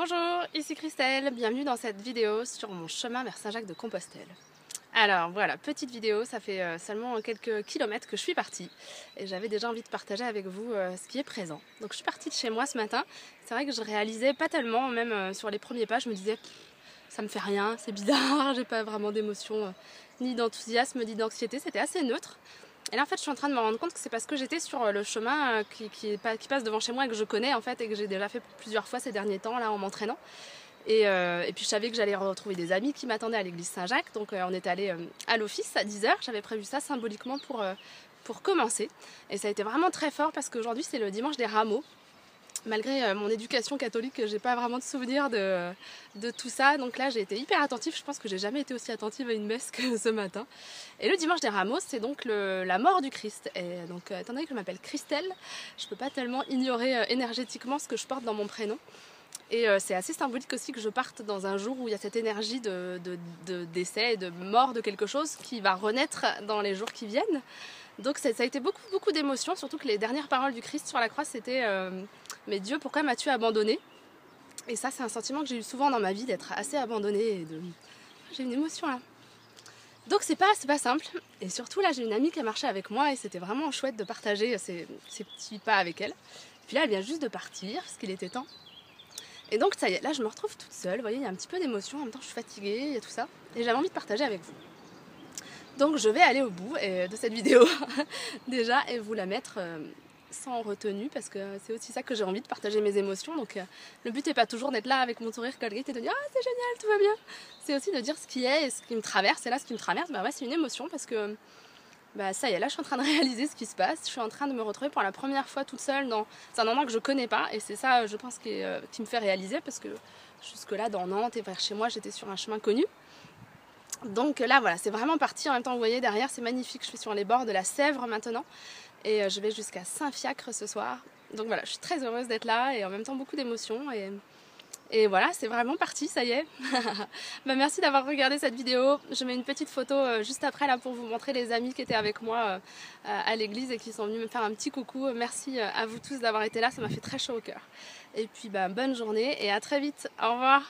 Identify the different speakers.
Speaker 1: Bonjour, ici Christelle, bienvenue dans cette vidéo sur mon chemin vers Saint-Jacques-de-Compostelle. Alors voilà, petite vidéo, ça fait seulement quelques kilomètres que je suis partie et j'avais déjà envie de partager avec vous ce qui est présent. Donc je suis partie de chez moi ce matin, c'est vrai que je réalisais pas tellement, même sur les premiers pas, je me disais ça me fait rien, c'est bizarre, j'ai pas vraiment d'émotion, ni d'enthousiasme, ni d'anxiété, c'était assez neutre. Et là en fait je suis en train de me rendre compte que c'est parce que j'étais sur le chemin qui passe devant chez moi et que je connais en fait et que j'ai déjà fait plusieurs fois ces derniers temps là en m'entraînant. Et puis je savais que j'allais retrouver des amis qui m'attendaient à l'église Saint-Jacques, donc on est allé à l'office à 10 h, j'avais prévu ça symboliquement pour commencer. Et ça a été vraiment très fort parce qu'aujourd'hui c'est le dimanche des rameaux. Malgré mon éducation catholique, j'ai pas vraiment de souvenir de tout ça. Donc là, j'ai été hyper attentive. Je pense que j'ai jamais été aussi attentive à une messe que ce matin. Et le dimanche des Rameaux, c'est donc la mort du Christ. Et donc, étant donné que je m'appelle Christelle, je peux pas tellement ignorer énergétiquement ce que je porte dans mon prénom. Et c'est assez symbolique aussi que je parte dans un jour où il y a cette énergie de décès et de mort de quelque chose qui va renaître dans les jours qui viennent. Donc ça a été beaucoup d'émotions, surtout que les dernières paroles du Christ sur la croix c'était mais Dieu, pourquoi m'as-tu abandonné? Et ça c'est un sentiment que j'ai eu souvent dans ma vie, d'être assez abandonnée. J'ai une émotion là. Donc c'est pas simple. Et surtout là j'ai une amie qui a marché avec moi et c'était vraiment chouette de partager ces petits pas avec elle. Puis là elle vient juste de partir parce qu'il était temps. Et donc ça y est, là je me retrouve toute seule, vous voyez, il y a un petit peu d'émotion, en même temps je suis fatiguée, il y a tout ça. Et j'avais envie de partager avec vous. Donc je vais aller au bout de cette vidéo déjà et vous la mettre sans retenue parce que c'est aussi ça que j'ai envie de partager mes émotions. Donc le but n'est pas toujours d'être là avec mon sourire colgate et de dire ah c'est génial, tout va bien. C'est aussi de dire ce qui est et ce qui me traverse. Et là ce qui me traverse, bah ouais, c'est une émotion parce que bah ça y est, là je suis en train de réaliser ce qui se passe. Je suis en train de me retrouver pour la première fois toute seule dans un endroit que je connais pas. Et c'est ça je pense qui me fait réaliser parce que jusque là dans Nantes et vers chez moi j'étais sur un chemin connu. Donc là voilà, c'est vraiment parti. En même temps vous voyez derrière c'est magnifique, je suis sur les bords de la Sèvre maintenant et je vais jusqu'à Saint-Fiacre ce soir. Donc voilà, je suis très heureuse d'être là et en même temps beaucoup d'émotions et voilà, c'est vraiment parti, ça y est. Bah, merci d'avoir regardé cette vidéo. Je mets une petite photo juste après là pour vous montrer les amis qui étaient avec moi à l'église et qui sont venus me faire un petit coucou. Merci à vous tous d'avoir été là, ça m'a fait très chaud au cœur. Et puis bah, bonne journée et à très vite. Au revoir.